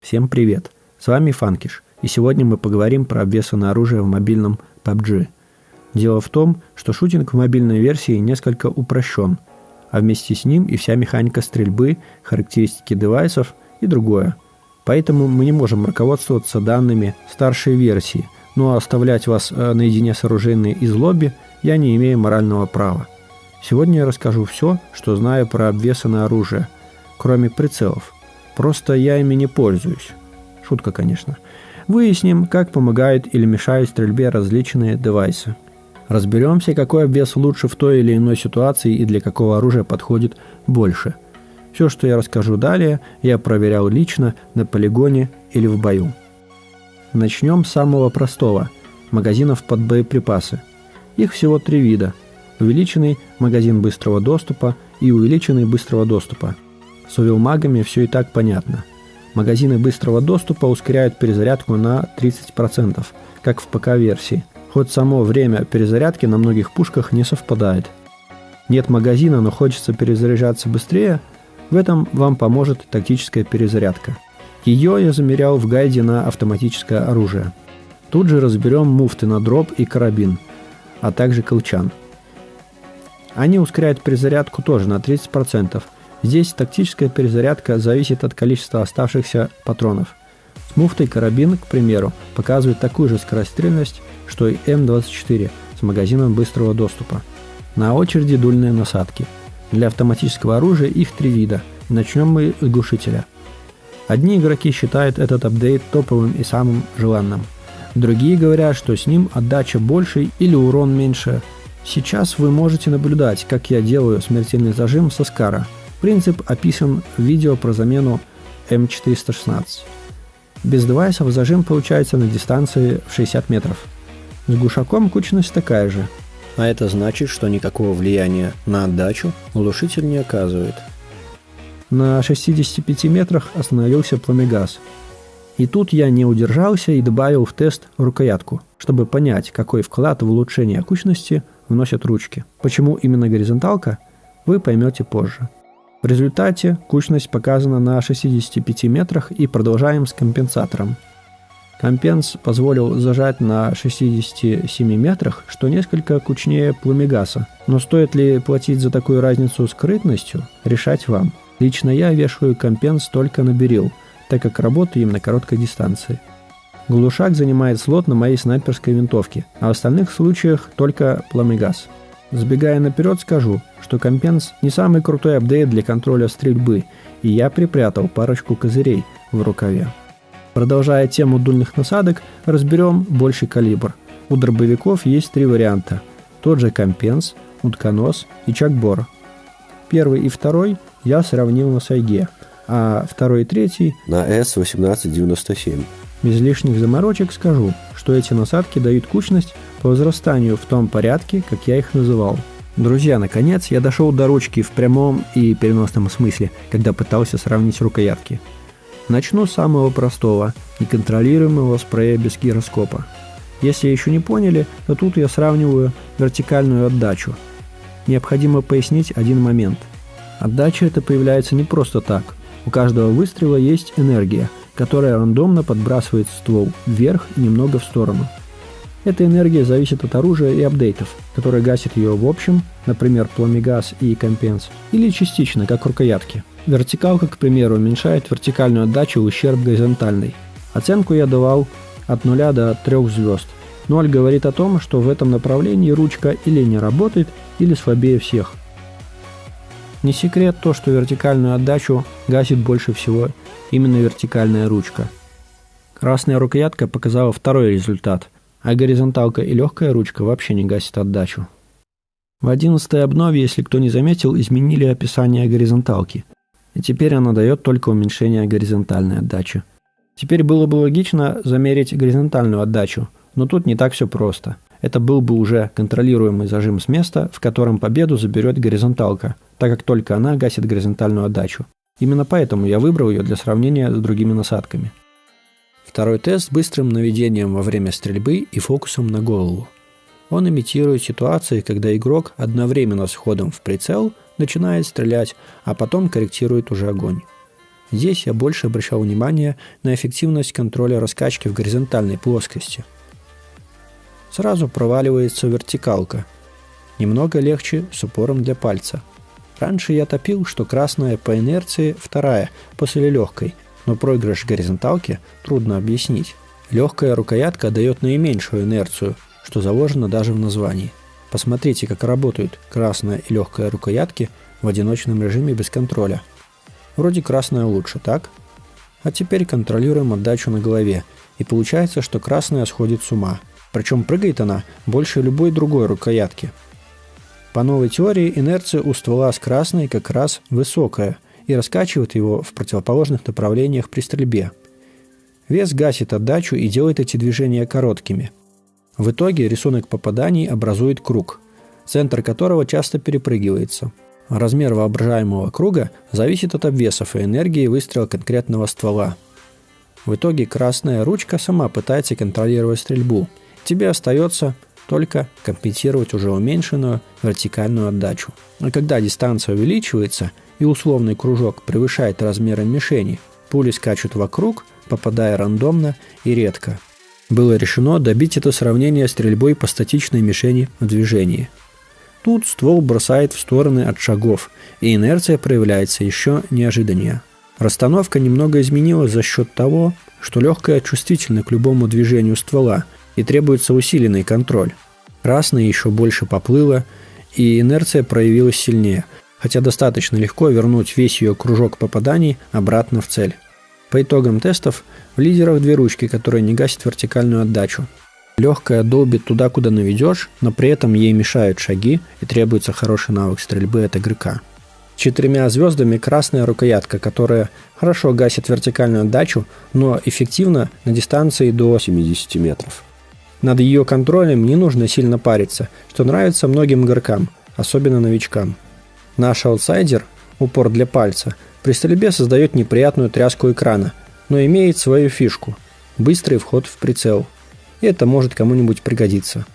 Всем привет! С вами Фанкиш, и сегодня мы поговорим про обвешанное оружие в мобильном PUBG. Дело в том, что шутинг в мобильной версии несколько упрощен, а вместе с ним и вся механика стрельбы, характеристики девайсов и другое. Поэтому мы не можем руководствоваться данными старшей версии, но оставлять вас наедине с оружейной из лобби я не имею морального права. Сегодня я расскажу все, что знаю про обвешанное оружие, кроме прицелов. Просто я ими не пользуюсь. Шутка, конечно. Выясним, как помогают или мешают стрельбе различные девайсы. Разберемся, какой обвес лучше в той или иной ситуации и для какого оружия подходит больше. Все, что я расскажу далее, я проверял лично на полигоне или в бою. Начнем с самого простого – магазинов под боеприпасы. Их всего 3 вида – увеличенный магазин быстрого доступа и увеличенный быстрого доступа. С увелмагами все и так понятно. Магазины быстрого доступа ускоряют перезарядку на 30%, как в ПК-версии, хоть само время перезарядки на многих пушках не совпадает. Нет магазина, но хочется перезаряжаться быстрее, в этом вам поможет тактическая перезарядка. Ее я замерял в гайде на автоматическое оружие. Тут же разберем муфты на дроп и карабин, а также колчан. Они ускоряют перезарядку тоже на 30%. Здесь тактическая перезарядка зависит от количества оставшихся патронов. С муфтой карабин, к примеру, показывает такую же скорострельность, что и М24 с магазином быстрого доступа. На очереди дульные насадки. Для автоматического оружия их 3 вида. Начнем мы с глушителя. Одни игроки считают этот апдейт топовым и самым желанным. Другие говорят, что с ним отдача больше или урон меньше. Сейчас вы можете наблюдать, как я делаю смертельный зажим со Скара. Принцип описан в видео про замену М416. Без девайсов зажим получается на дистанции в 60 метров. С глушаком кучность такая же. А это значит, что никакого влияния на отдачу глушитель не оказывает. На 65 метрах остановился пламегаз. И тут я не удержался и добавил в тест рукоятку, чтобы понять, какой вклад в улучшение кучности вносят ручки. Почему именно горизонталка, вы поймете позже. В результате кучность показана на 65 метрах и продолжаем с компенсатором. Компенс позволил зажать на 67 метрах, что несколько кучнее пламегаса. Но стоит ли платить за такую разницу скрытностью, решать вам. Лично я вешаю компенс только на берил, так как работаю им на короткой дистанции. Глушак занимает слот на моей снайперской винтовке, а в остальных случаях только пламегас. Сбегая наперед, скажу, что компенс не самый крутой апдейт для контроля стрельбы, и я припрятал парочку козырей в рукаве. Продолжая тему дульных насадок, разберем больший калибр. У дробовиков есть 3 варианта. Тот же компенс, утконос и чакбор. Первый и второй я сравнил на сайге, а второй и третий на С1897. Без лишних заморочек скажу, что эти насадки дают кучность по возрастанию в том порядке, как я их называл. Друзья, наконец я дошел до ручки в прямом и переносном смысле, когда пытался сравнить рукоятки. Начну с самого простого, неконтролируемого спрея без гироскопа. Если еще не поняли, то тут я сравниваю вертикальную отдачу. Необходимо пояснить один момент. Отдача эта появляется не просто так. У каждого выстрела есть энергия, которая рандомно подбрасывает ствол вверх и немного в сторону. Эта энергия зависит от оружия и апдейтов, которые гасят ее в общем, например, пламегас и компенс, или частично, как рукоятки. Вертикалка, к примеру, уменьшает вертикальную отдачу в ущерб горизонтальной. Оценку я давал от 0 до 3 звезд. 0 говорит о том, что в этом направлении ручка или не работает, или слабее всех. Не секрет то, что вертикальную отдачу гасит больше всего именно вертикальная ручка. Красная рукоятка показала второй результат, а горизонталка и легкая ручка вообще не гасит отдачу. В 11-й обнове, если кто не заметил, изменили описание горизонталки, и теперь она дает только уменьшение горизонтальной отдачи. Теперь было бы логично замерить горизонтальную отдачу, но тут не так все просто. Это был бы уже контролируемый зажим с места, в котором победу заберет горизонталка, так как только она гасит горизонтальную отдачу. Именно поэтому я выбрал ее для сравнения с другими насадками. Второй тест с быстрым наведением во время стрельбы и фокусом на голову. Он имитирует ситуации, когда игрок одновременно с входом в прицел начинает стрелять, а потом корректирует уже огонь. Здесь я больше обращал внимание на эффективность контроля раскачки в горизонтальной плоскости. Сразу проваливается вертикалка. Немного легче с упором для пальца. Раньше я топил, что красная по инерции вторая после легкой, но проигрыш горизонталки трудно объяснить. Легкая рукоятка дает наименьшую инерцию, что заложено даже в названии. Посмотрите, как работают красная и легкая рукоятки в одиночном режиме без контроля. Вроде красная лучше, так? А теперь контролируем отдачу на голове, и получается, что красная сходит с ума. Причем прыгает она больше любой другой рукоятки. По новой теории инерция у ствола с красной как раз высокая и раскачивает его в противоположных направлениях при стрельбе. Вес гасит отдачу и делает эти движения короткими. В итоге рисунок попаданий образует круг, центр которого часто перепрыгивается. Размер воображаемого круга зависит от обвесов и энергии выстрела конкретного ствола. В итоге красная ручка сама пытается контролировать стрельбу. Тебе остается только компенсировать уже уменьшенную вертикальную отдачу. А когда дистанция увеличивается и условный кружок превышает размеры мишени, пули скачут вокруг, попадая рандомно и редко. Было решено добить это сравнение стрельбой по статичной мишени в движении. Тут ствол бросает в стороны от шагов, и инерция проявляется еще неожиданнее. Расстановка немного изменилась за счет того, что легкая чувствительна к любому движению ствола, и требуется усиленный контроль. Красная еще больше поплыла, и инерция проявилась сильнее, хотя достаточно легко вернуть весь ее кружок попаданий обратно в цель. По итогам тестов в лидерах две ручки, которые не гасят вертикальную отдачу. Легкая долбит туда, куда наведешь, но при этом ей мешают шаги и требуется хороший навык стрельбы от игрока. 4 звездами красная рукоятка, которая хорошо гасит вертикальную отдачу, но эффективна на дистанции до 70 метров. Над ее контролем не нужно сильно париться, что нравится многим игрокам, особенно новичкам. Наш аутсайдер, упор для пальца, при стрельбе создает неприятную тряску экрана, но имеет свою фишку – быстрый вход в прицел. И это может кому-нибудь пригодиться.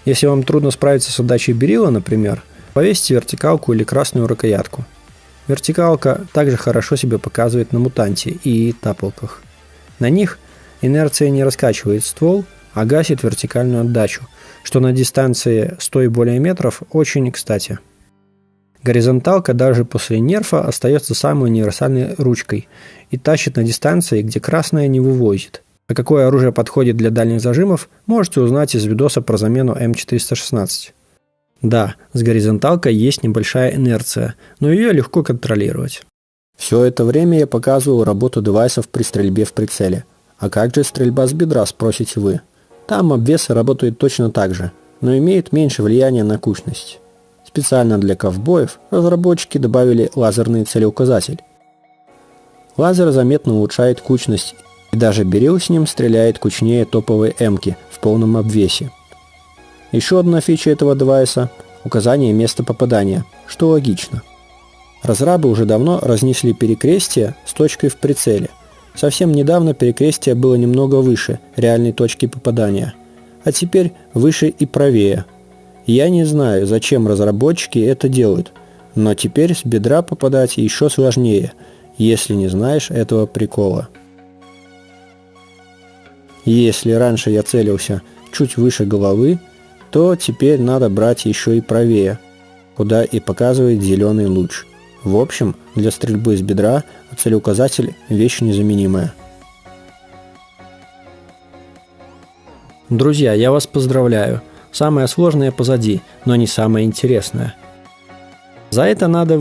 Если вам трудно справиться с отдачей берила, например, повесьте вертикалку или красную рукоятку. Вертикалка также хорошо себя показывает на мутанте и тапалках. На них инерция не раскачивает ствол, а гасит вертикальную отдачу, что на дистанции 100 и более метров очень кстати. Горизонталка даже после нерфа остается самой универсальной ручкой и тащит на дистанции, где красная не вывозит. А какое оружие подходит для дальних зажимов, можете узнать из видоса про замену М416. Да, с горизонталкой есть небольшая инерция, но ее легко контролировать. Все это время я показывал работу девайсов при стрельбе в прицеле. А как же стрельба с бедра, спросите вы? Там обвесы работают точно так же, но имеют меньше влияния на кучность. Специально для ковбоев разработчики добавили лазерный целеуказатель. Лазер заметно улучшает кучность, и даже берил с ним стреляет кучнее топовой М-ки в полном обвесе. Еще одна фича этого девайса – указание места попадания, что логично. Разрабы уже давно разнесли перекрестие с точкой в прицеле. Совсем недавно перекрестие было немного выше реальной точки попадания, а теперь выше и правее. Я не знаю, зачем разработчики это делают, но теперь с бедра попадать еще сложнее, если не знаешь этого прикола. Если раньше я целился чуть выше головы, то теперь надо брать еще и правее, куда и показывает зеленый луч. В общем, для стрельбы с бедра целеуказатель – вещь незаменимая. Друзья, я вас поздравляю. Самое сложное позади, но не самое интересное. За это надо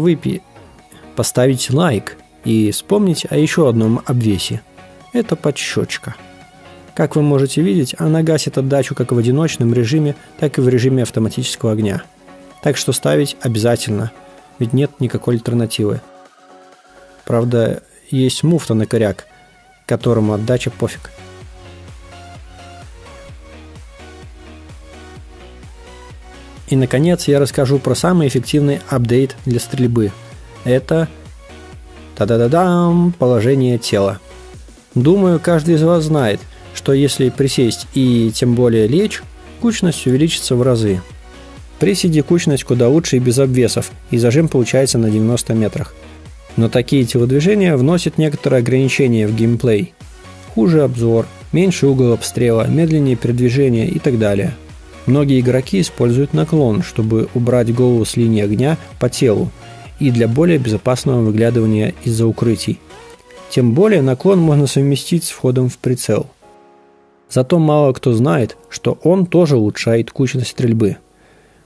поставить лайк и вспомнить о еще одном обвесе. Это подщечка. Как вы можете видеть, она гасит отдачу как в одиночном режиме, так и в режиме автоматического огня. Так что ставить обязательно, ведь нет никакой альтернативы. Правда, есть муфта на коряк, которому отдача пофиг. И, наконец, я расскажу про самый эффективный апдейт для стрельбы. Это положение тела. Думаю, каждый из вас знает, что если присесть и тем более лечь, кучность увеличится в разы. При сиде кучность куда лучше и без обвесов, и зажим получается на 90 метрах. Но такие телодвижения вносят некоторые ограничения в геймплей. Хуже обзор, меньший угол обстрела, медленнее передвижение и так далее. Многие игроки используют наклон, чтобы убрать голову с линии огня по телу и для более безопасного выглядывания из-за укрытий. Тем более наклон можно совместить с входом в прицел. Зато мало кто знает, что он тоже улучшает кучность стрельбы.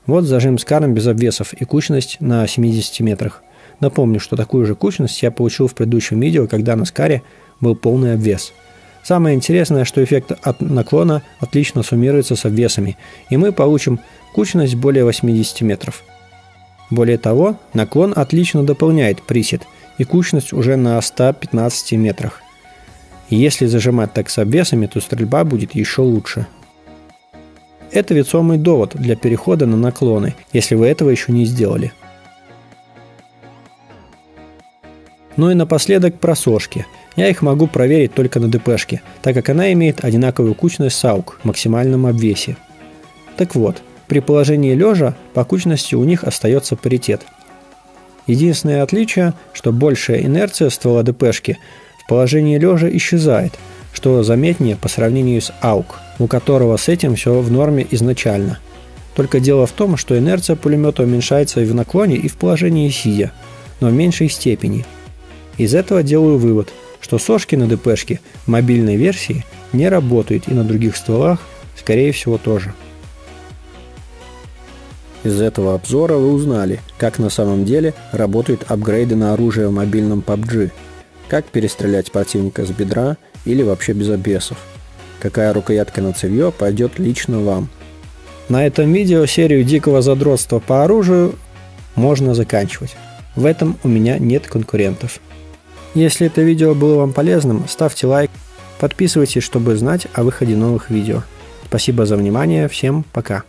Вот зажим SCAR без обвесов и кучность на 70 метрах. Напомню, что такую же кучность я получил в предыдущем видео, когда на SCAR был полный обвес. Самое интересное, что эффект от наклона отлично суммируется с обвесами, и мы получим кучность более 80 метров. Более того, наклон отлично дополняет пресет, и кучность уже на 115 метрах. И если зажимать так с обвесами, то стрельба будет еще лучше. Это весомый довод для перехода на наклоны, если вы этого еще не сделали. Ну и напоследок про сошки. Я их могу проверить только на ДПшке, так как она имеет одинаковую кучность с AUG в максимальном обвесе. Так вот, при положении лежа по кучности у них остается паритет. Единственное отличие, что большая инерция ствола ДПшки в положении лежа исчезает, что заметнее по сравнению с AUG, у которого с этим все в норме изначально. Только дело в том, что инерция пулемета уменьшается и в наклоне, и в положении сидя, но в меньшей степени. Из этого делаю вывод, что сошки на ДПшке в мобильной версии не работают и на других стволах, скорее всего, тоже. Из этого обзора вы узнали, как на самом деле работают апгрейды на оружие в мобильном PUBG, как перестрелять противника с бедра или вообще без обвесов, какая рукоятка на цевье пойдет лично вам. На этом видео серию дикого задротства по оружию можно заканчивать. В этом у меня нет конкурентов. Если это видео было вам полезным, ставьте лайк, подписывайтесь, чтобы знать о выходе новых видео. Спасибо за внимание, всем пока.